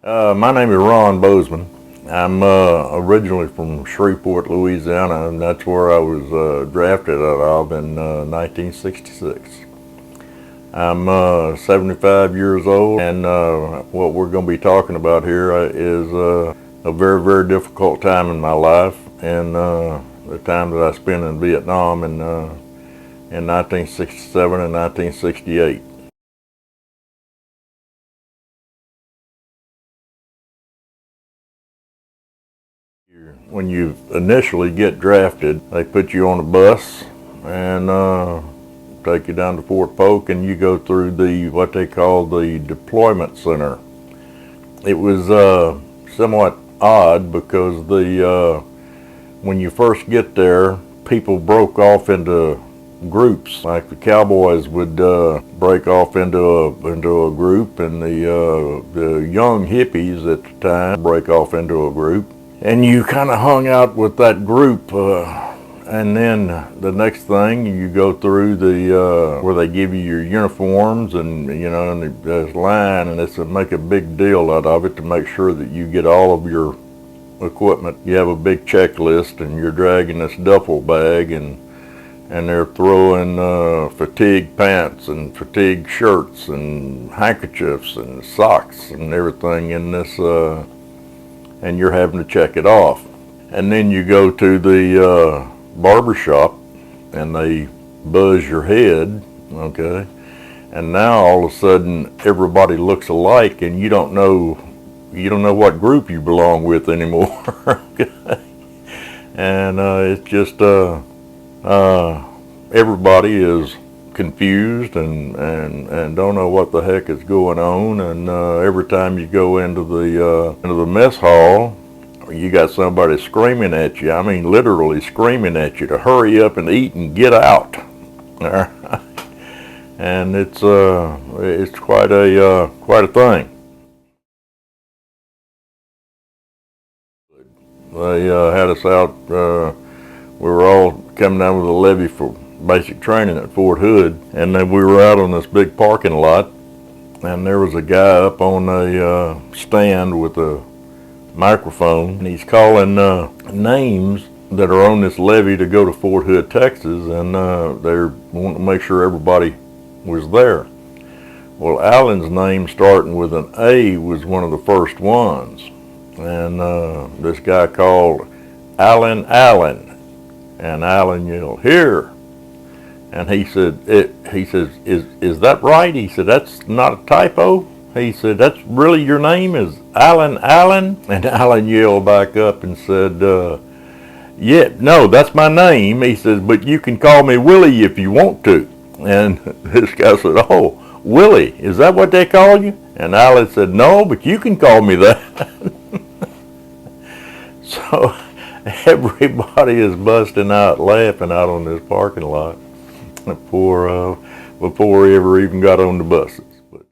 My name is Ron Bozeman. I'm originally from Shreveport, Louisiana, and that's where I was drafted out of in 1966. I'm 75 years old, and what we're going to be talking about here is a very, very difficult time in my life, and the time that I spent in Vietnam in 1967 and 1968. When you initially get drafted, they put you on a bus and take you down to Fort Polk, and you go through what they call the deployment center. It was somewhat odd because when you first get there, people broke off into groups. Like the cowboys would break off into a group, and the young hippies at the time break off into a group. And you kind of hung out with that group, and then the next thing you go through where they give you your uniforms, and and there's line, and it's to make a big deal out of it to make sure that you get all of your equipment. You have a big checklist, and you're dragging this duffel bag, and they're throwing fatigue pants and fatigue shirts and handkerchiefs and socks and everything in this. And you're having to check it off. And then you go to the barber shop, and they buzz your head, okay? And now all of a sudden everybody looks alike, and you don't know what group you belong with anymore. Okay? And it's just everybody is confused and don't know what the heck is going on, and every time you go into the mess hall, you got somebody screaming at you. I mean, literally screaming at you to hurry up and eat and get out. And it's quite a thing. They had us out. We were all coming down with a levee for basic training at Fort Hood, and then we were out on this big parking lot, and there was a guy up on a stand with a microphone, and he's calling names that are on this levee to go to Fort Hood, Texas, and they're wanting to make sure everybody was there. Well, Allen's name starting with an A was one of the first ones, and this guy called Allen, and Allen yelled, "Here!" And he said, is that right? He said, that's not a typo. He said, that's really your name is Allen? And Allen yelled back up and said, yeah, no, that's my name. He says, but you can call me Willie if you want to. And this guy said, oh, Willie, is that what they call you? And Allen said, no, but you can call me that. So everybody is busting out laughing out on this parking lot before we ever even got on the buses. But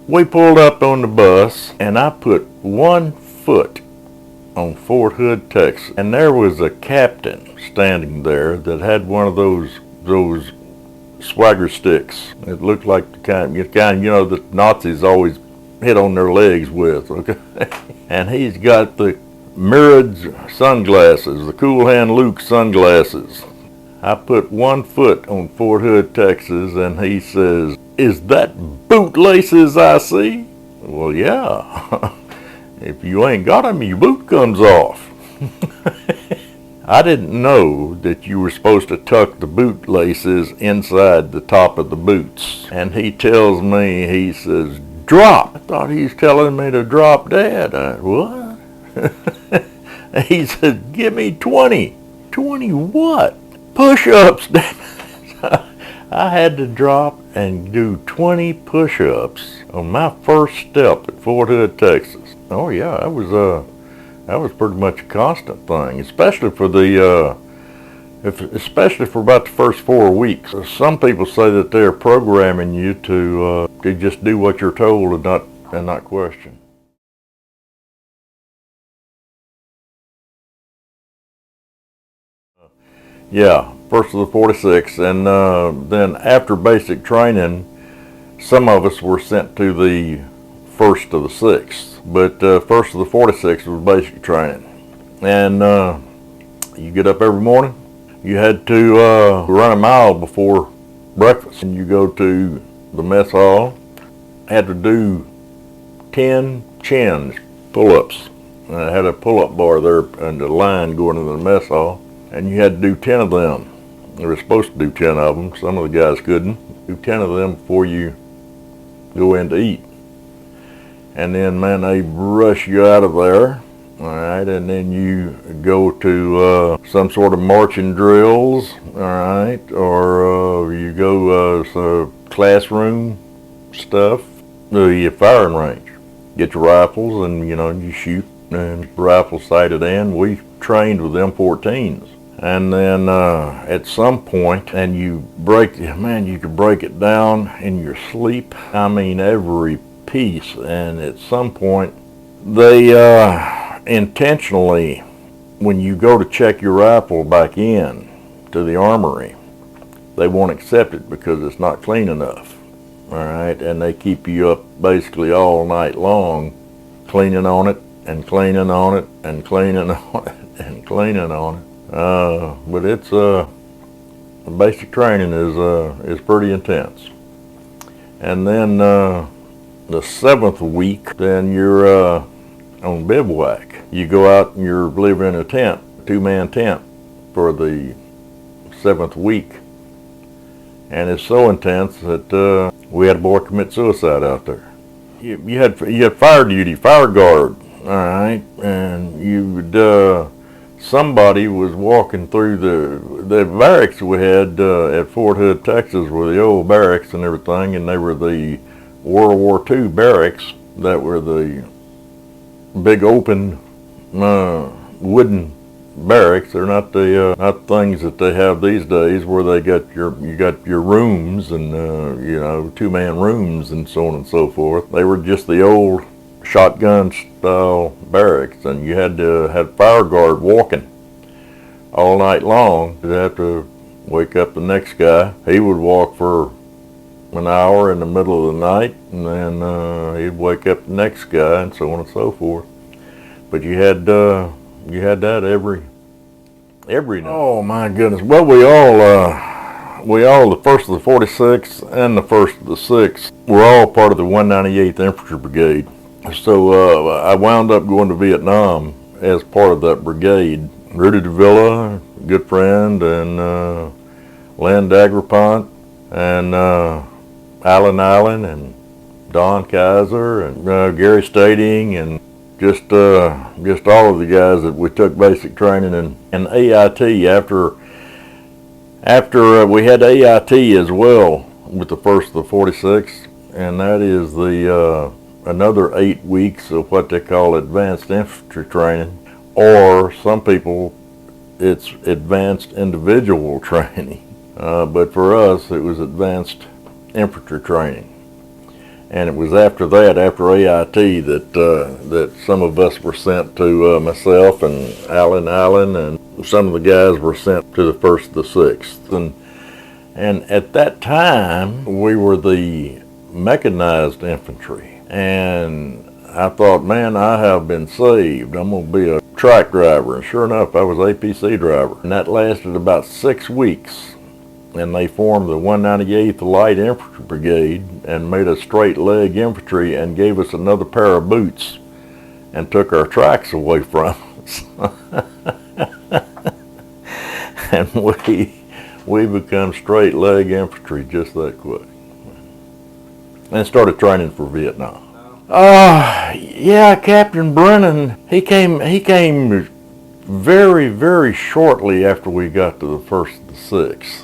we pulled up on the bus, and I put one foot on Fort Hood, Texas, and there was a captain standing there that had one of those swagger sticks. It looked like the kind that Nazis always hit on their legs with, okay? And he's got the mirrored sunglasses, the Cool Hand Luke sunglasses. I put one foot on Fort Hood, Texas, and he says, is that bootlaces I see? Well, yeah. If you ain't got them, your boot comes off. I didn't know that you were supposed to tuck the bootlaces inside the top of the boots. And he tells me, he says, drop. I thought he's telling me to drop dead. What? He said, give me 20. 20 what? Push-ups. I had to drop and do 20 push-ups on my first step at Fort Hood, Texas. Oh yeah, that was pretty much a constant thing, especially for about the first 4 weeks. Some people say that they're programming you to just do what you're told and not question. Yeah, first of the 46, and then after basic training, Some of us were sent to the 1st of the 6th, but 1st of the 46th was basic training. And you get up every morning, you had to run a mile before breakfast. And you go to the mess hall, had to do 10 chins, pull-ups. I had a pull-up bar there and a line going into the mess hall, and you had to do 10 of them. You were supposed to do 10 of them. Some of the guys couldn't. Do 10 of them before you go in to eat. And then, man, they rush you out of there, all right, and then you go to some sort of marching drills, all right, or you go classroom stuff, the firing range. Get your rifles and, you shoot, and rifles sighted in. We trained with M14s. And then at some point, and you could break it down in your sleep. I mean, every piece. And at some point, they intentionally, when you go to check your rifle back in to the armory, they won't accept it because it's not clean enough. All right, and they keep you up basically all night long, cleaning on it and cleaning on it and cleaning on it and cleaning on it. But it's basic training is pretty intense. And then the 7th week, then you're on bivouac. You go out and you're living in a tent, 2-man tent, for the 7th week. And it's so intense that we had a boy commit suicide out there. You had fire duty, fire guard, all right, and you would. Somebody was walking through the barracks we had at Fort Hood, Texas, were the old barracks and everything, and they were the World War II barracks that were the big open wooden barracks. They're not the not things that they have these days where they you got your rooms and 2-man rooms and so on and so forth. They were just the old shotgun style barracks, and you had to have fire guard walking all night long. You'd have to wake up the next guy. He would walk for an hour in the middle of the night, and then he'd wake up the next guy, and so on and so forth. But you had that every night. Oh my goodness! Well, we all the 1st of the 46th and the 1st of the 6th were all part of the 198th Infantry Brigade. So I wound up going to Vietnam as part of that brigade. Rudy DeVilla, good friend, and Len Dagrapont, and Alan Allen, and Don Kaiser, and Gary Stading, and just all of the guys that we took basic training in. And AIT, after we had AIT as well with the 1st of the 46th, and that is the another 8 weeks of what they call advanced infantry training, or some people it's advanced individual training, but for us it was advanced infantry training. And it was after that, after AIT, that some of us were sent to, myself and Alan Allen, and some of the guys were sent to the 1st of the 6th. And at that time we were the mechanized infantry. And I thought, man, I have been saved. I'm going to be a track driver. And sure enough, I was APC driver. And that lasted about 6 weeks. And they formed the 198th Light Infantry Brigade and made us straight leg infantry and gave us another pair of boots and took our tracks away from us. And we become straight leg infantry just that quick. And started training for Vietnam. Yeah, Captain Brennan, he came very, very shortly after we got to the 1st of the 6th.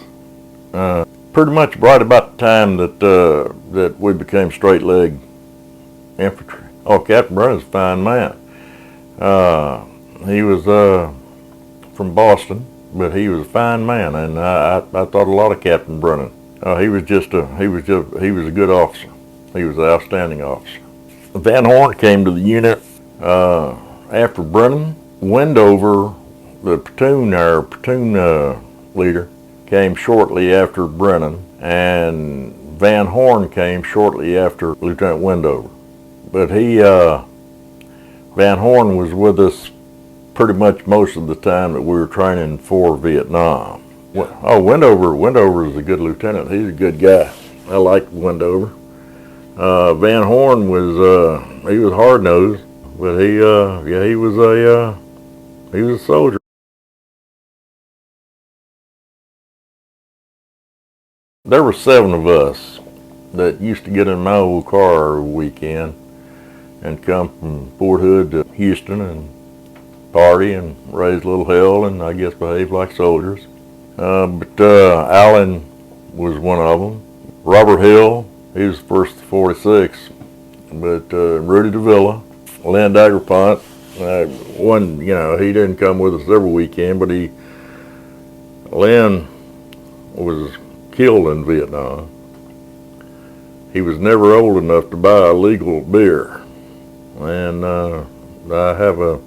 Pretty much right about the time that we became straight leg infantry. Oh, Captain Brennan's a fine man. He was from Boston, but he was a fine man, and I thought a lot of Captain Brennan. He was a good officer. He was an outstanding officer. Van Horn came to the unit after Brennan. Wendover, our platoon leader, came shortly after Brennan, and Van Horn came shortly after Lieutenant Wendover. But Van Horn was with us pretty much most of the time that we were training for Vietnam. Oh, Wendover is a good lieutenant. He's a good guy. I liked Wendover. Van Horn was, he was hard-nosed, but he was a soldier. There were 7 of us that used to get in my old car every weekend and come from Fort Hood to Houston and party and raise a little hell and I guess behave like soldiers. But Allen was one of them. Robert Hill, he was the first of 46. But Rudy DeVilla, Len Daguerpont, he didn't come with us every weekend, but Len was killed in Vietnam. He was never old enough to buy a legal beer. And I have a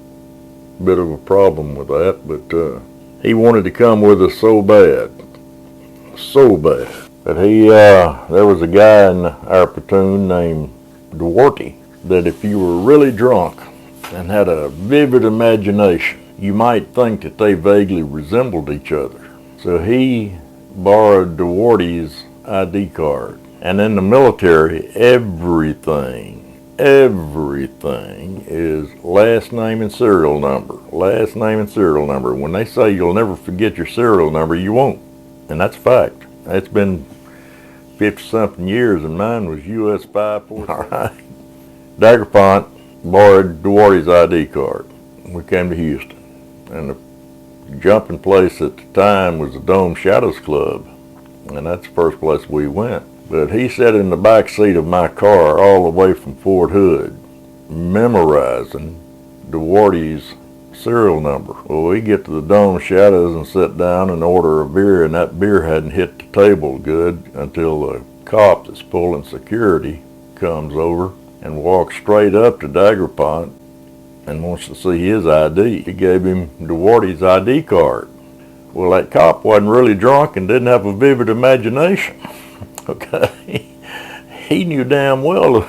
bit of a problem with that, but he wanted to come with us so bad. But there was a guy in our platoon named Duarte that if you were really drunk and had a vivid imagination, you might think that they vaguely resembled each other. So he borrowed Duarte's ID card. And in the military, everything is last name and serial number. Last name and serial number. When they say you'll never forget your serial number, you won't. And that's a fact. It's been 50-something years, and mine was US 546. All right. Daguerpont borrowed Duarte's ID card. We came to Houston. And the jumping place at the time was the Dome Shadows Club. And that's the first place we went. But he sat in the back seat of my car all the way from Fort Hood, memorizing Duarte's serial number. Well, we get to the Dome Shadows and sit down and order a beer, and that beer hadn't hit the table good until the cop that's pulling security comes over and walks straight up to Daguerpont and wants to see his ID. He gave him Duarte's ID card. Well, that cop wasn't really drunk and didn't have a vivid imagination. Okay, he knew damn well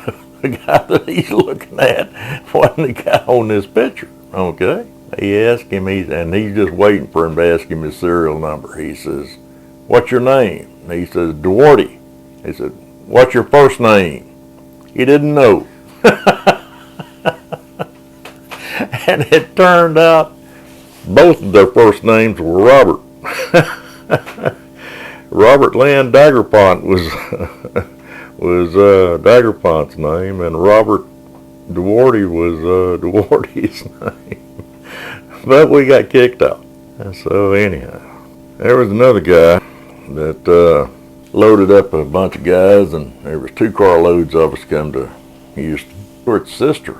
the guy that he's looking at wasn't the guy on this picture. Okay, he asked him, and he's just waiting for him to ask him his serial number. He says, "What's your name?" And he says, "Duarte." He said, "What's your first name?" He didn't know. And it turned out both of their first names were Robert. Robert Len Daguerpont was Daguerpont's name, and Robert Duarte was Duarte's name. But we got kicked out. And so anyhow, there was another guy that loaded up a bunch of guys, and there was 2 carloads of us come to Houston. Stuart's sister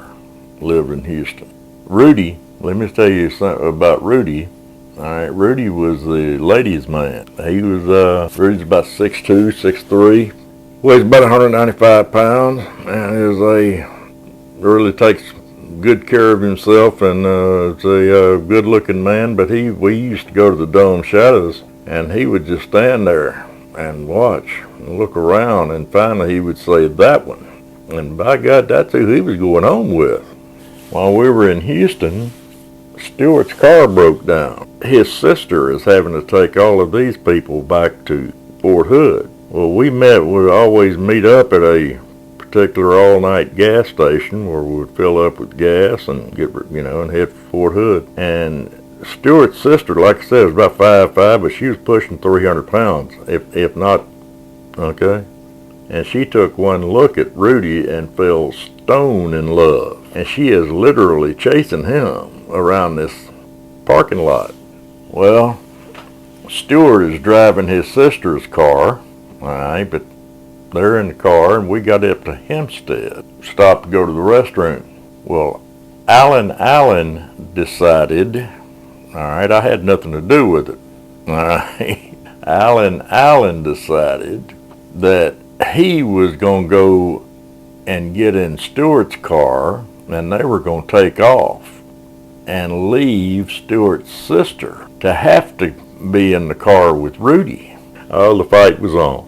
lived in Houston. Rudy, let me tell you something about Rudy. All right, Rudy was the ladies' man. He was, Rudy's about 6'2", 6'3", weighs about 195 pounds, and really takes good care of himself, and is a good-looking man. But we used to go to the Dome Shadows, and he would just stand there and watch and look around, and finally he would say, "That one." And by God, that's who he was going home with. While we were in Houston, Stuart's car broke down. His sister is having to take all of these people back to Fort Hood. Well, we always meet up at a particular all-night gas station where we would fill up with gas and and head for Fort Hood. And Stuart's sister, like I said, was about 5'5", but she was pushing 300 pounds, if not, okay? And she took one look at Rudy and fell stone in love. And she is literally chasing him around this parking lot. Well, Stuart is driving his sister's car, all right, but they're in the car, and we got up to Hempstead, stopped to go to the restroom. Well, Allen decided, all right, I had nothing to do with it, all right. Allen decided that he was going to go and get in Stuart's car, and they were going to take off and leave Stuart's sister to have to be in the car with Rudy. Oh, the fight was on.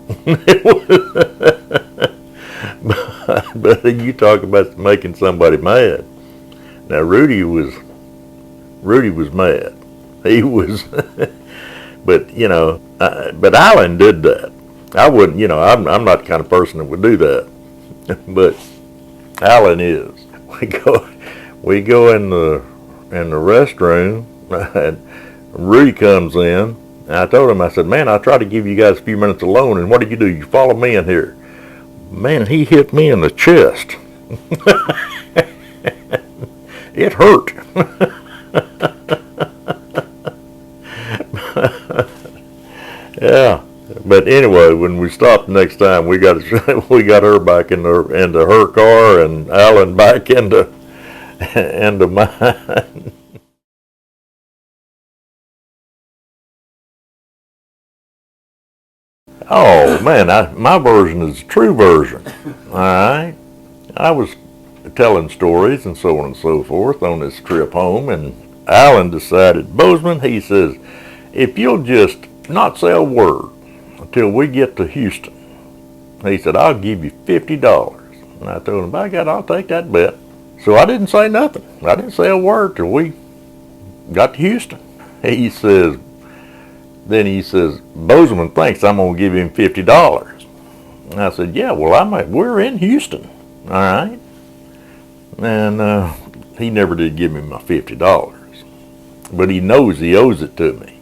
But you talk about making somebody mad. Now Rudy was mad. He was, but you know, but Alan did that. I wouldn't, you know, I'm not the kind of person that would do that. But Alan is. We go in the restroom, and Rudy comes in. And I told him, I said, man, I tried to give you guys a few minutes alone, and what did you do? You followed me in here. Man, he hit me in the chest. It hurt. Yeah. But anyway, when we stopped the next time, we got her back into her car, and Alan back into mine. Oh man, my version is the true version. All right, I was telling stories and so on and so forth on this trip home, and Alan decided, Bozeman, he says, if you'll just not say a word until we get to Houston, he said, I'll give you $50. And I told him, by God, I'll take that bet. So I didn't say nothing. I didn't say a word till we got to Houston. Then he says, Bozeman thinks I'm going to give him $50. And I said, yeah, well, we're in Houston, all right? And he never did give me my $50. But he knows he owes it to me.